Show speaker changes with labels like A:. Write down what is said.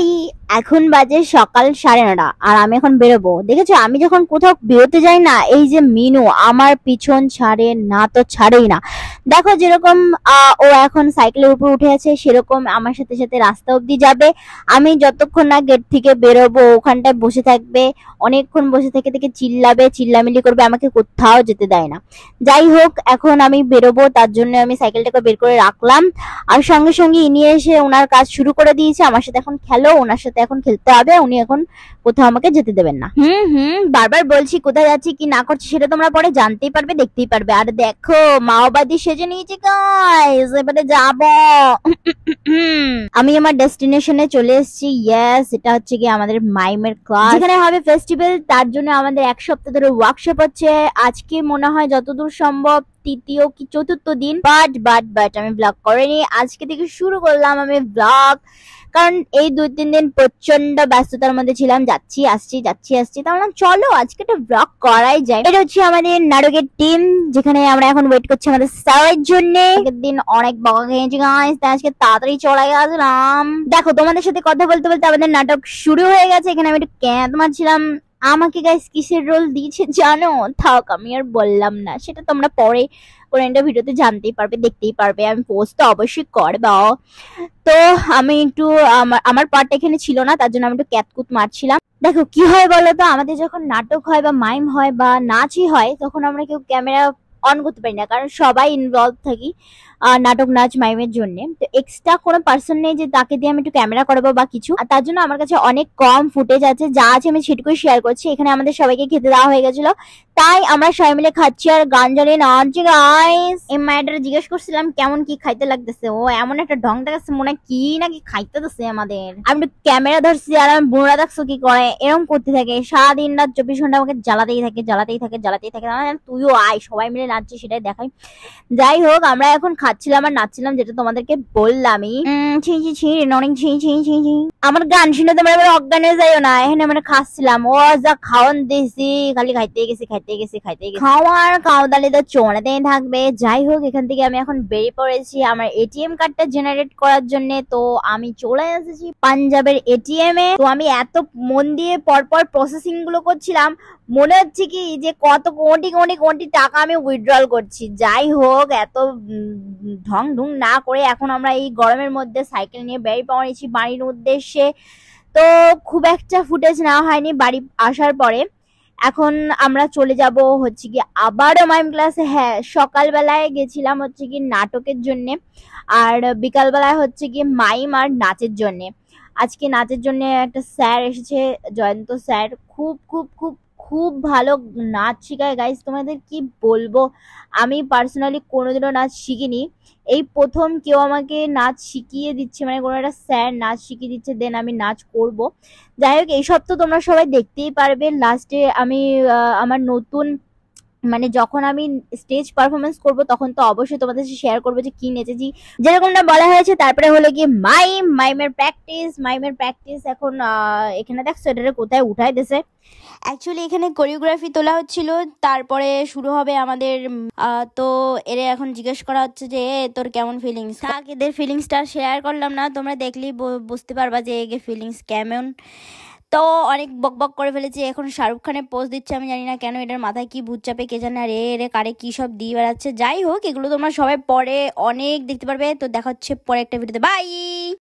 A: High, এখন বাজে সকাল 9:30 আর আমি এখন বেরোবো। দেখেছো, আমি যখন কোথাও বেরোতে যাই না, এই যে মিনু আমার পিছন ছাড়ে না, তো ছাড়েই না। দেখো যেরকম ও এখন সাইকেলের উপর উঠে আছে, সেরকম আমার সাথে সাথে রাস্তা অব্দি যাবে। আমি যতক্ষণ না গেট থেকে বেরোবো ওখানটায় বসে থাকবে, অনেকক্ষণ বসে থেকে থেকে চিল্লাবে, চিল্লামিল্লি করবে, আমাকে কোথাও যেতে দেয় না। যাই হোক, এখন আমি বেরোবো, তার জন্য আমি সাইকেলটাকে বের করে রাখলাম। আর সঙ্গে সঙ্গে ইনি এসে ওনার কাজ শুরু করে দিয়েছে। আমার সাথে এখন খেলো, ওনার সাথে এখন খেলতে হবে, উনি এখন কোথাও আমাকে যেতে দেবেন না। বারবার বলছি কোথায় যাচ্ছি কি না করছি সেটা তোমরা পরে জানতেই পারবে, দেখতেই পারবে। আর দেখো মাওবাদী সেজে নিয়েছি গাইস, এবারে যাবো। আমি আমার ডেস্টিনেশনে চলে এসেছি। ইয়েস, এটা হচ্ছে কি আমাদের মাইমের ক্লাস, যেখানে হবে ফেস্টিভ্যাল। তার জন্য আমাদের 1 সপ্তাহ ধরে ওয়ার্কশপ হচ্ছে। আজকে মনে হয় যতদূর সম্ভব তৃতীয় কি চতুর্থ দিন। বাট আমি ব্লগ করিনি, আজকে থেকে শুরু করলাম আমি ব্লগ। কারণ এই 2-3 দিন প্রচন্ড ব্যস্ততার মধ্যে ছিলাম, যাচ্ছি আসছি। তাহলে চলো আজকে একটা ব্লগ করাই যায়। এটা হচ্ছে আমাদের নাটকের টিম, যেখানে আমরা এখন ওয়েট করছি আমাদের স্যারের জন্য। আগের দিন অনেক বকা খেয়েছি গাইস, তাই আজকে তাড়াতাড়ি চলে গেলাম। দেখো তোমাদের সাথে কথা বলতে বলতে আমাদের নাটক শুরু হয়ে গেছে। এখানে আমি একটু ক্যাঁত মারছিলাম। আমাকে গাইস কিসের রোল দিয়েছে জানো? থাক, আমি আর বললাম না, সেটা তোমরা পরে কোনো একটা ভিডিওতে জানতেই পারবে, দেখতেই পারবে। আমি পোস্ট তো অবশ্যই করবো। তো আমি একটু আমার পার্ট এখানে ছিল না, তার জন্য আমি একটু ক্যাতকুত মারছিলাম। দেখো কি হয় বলো তো, আমাদের যখন নাটক হয় বা মাইম হয় বা নাচই হয়, তখন আমরা কেউ ক্যামেরা অন করতে পারি না, কারণ সবাই ইনভলভ থাকি নাটক নাচ মাইমের জন্য। তো এক্সট্রা কোনো পার্সন নেই যে তাকে দিয়ে আমি একটু ক্যামেরা করাবো বা কিছু। আর তার জন্য আমার কাছে অনেক কম ফুটেজ আছে, যা আছে আমি সেটুকুই শেয়ার করছি। এখানে আমাদের সবাইকে খেতে দেওয়া হয়ে গেছিল, তাই আমরা সবাই মিলে খাচ্ছি আর গান জানিয়ে নাচছি গাইস। এই মায়েরা জিজ্ঞেস করছিলাম কেমন কি খাইতে লাগতেছে, ও এমন একটা ঢং দেখাচ্ছে মনে কি নাকি খাইতে দিচ্ছে আমাদের। আমি একটু ক্যামেরা ধরছি আর আমি বুড়া দেখছো কি করে, এরকম করতে থাকে সারাদিন রাত 24 ঘন্টা আমাকে জ্বালাতেই থাকে। তুইও আয়, সবাই মিলে নাচছি সেটাই দেখাই। যাই হোক, আমরা এখন খাচ্ছিলাম আর নাচছিলাম, যেটা তোমাদেরকে বললামই। আমার গান শুনে তোমরা এবার অজ্ঞান হয়ে যাইও না। এখানে আমরা খাচ্ছিলাম, ও যা খাওয়ান দিয়েছি, খালি খাইতে গেছি। খাওয়ার কাউদালি তো চড়াতেই থাকবে। যাই হোক, এখান থেকে আমি এখন বেরিয়ে পড়েছি আমার এটিএম কার্ডটা জেনারেট করার জন্য। তো আমি চলে এসেছি পাঞ্জাবের এটিএম এ। তো আমি এত মন দিয়ে পরপর প্রসেসিং গুলো করছিলাম, মনে হচ্ছে কি যে কত কোটি টাকা আমি উইথড্রল করছি। যাই হোক, এত ঢং ঢুং না করে এখন আমরা এই গরমের মধ্যে সাইকেল নিয়ে বেরিয়ে পড়েছি বাড়ির উদ্দেশ্যে। তো খুব একটা ফুটেজ নেওয়া হয়নি বাড়ি আসার পরে। এখন আমরা চলে যাব হচ্ছে কি আবারও মাইম ক্লাসে। হ্যাঁ, সকালবেলায় গেছিলাম হচ্ছে কি নাটকের জন্য, আর বিকালবেলায় হচ্ছে কি মাইম আর নাচের জন্য। আজকে নাচের জন্য একটা স্যার এসেছে, জয়ন্ত স্যার। খুব খুব খুব খুব ভালো নাচ শেখায় গাইস, তোমাদের কি বলবো। আমি পার্সোনালি কোনোদিনও নাচ শিখিনি, এই প্রথম কেউ আমাকে নাচ শিখিয়ে দিচ্ছে, মানে কোনো একটা স্যার নাচ শিখিয়ে দিচ্ছে, দেন আমি নাচ করব। যাই হোক, এইসব তো তোমরা সবাই দেখতেই পারবে। লাস্টে আমি আমার নতুন, মানে যখন আমি স্টেজ পারফরমেন্স করব তখন তো অবশ্যই তোমাদের সাথে শেয়ার করবো যে কি নেচেছি, যেরকমটা বলা হয়েছে। তারপরে হলো কি মাইমের প্র্যাকটিস এখন এখানে দেখছো এটা কোথায় উঠাই দিয়েছে। অ্যাকচুয়ালি এখানে কোরিওগ্রাফি তোলা হচ্ছিল, তারপরে শুরু হবে আমাদের। তো এর এখন জিজ্ঞেস করা হচ্ছে যে তোর কেমন ফিলিংস। থাক, এদের ফিলিংসটা শেয়ার করলাম না, তোমরা দেখলেই বুঝতে পারবা যে এদের ফিলিংস কেমন। তো অনেক বক করে ফেলেছে। এখন শাহরুখ খানের পোজ দিচ্ছে, আমি জানি না কেন, এটার মাথায় কি ভূত চাপে কে জানে, আর এর কারে কি সব দিয়ে বেড়াচ্ছে। যাই হোক, এগুলো তোমরা সবাই পরে অনেক দেখতে পারবে। তো দেখা হচ্ছে পরে একটা ভিডিওতে, বাই।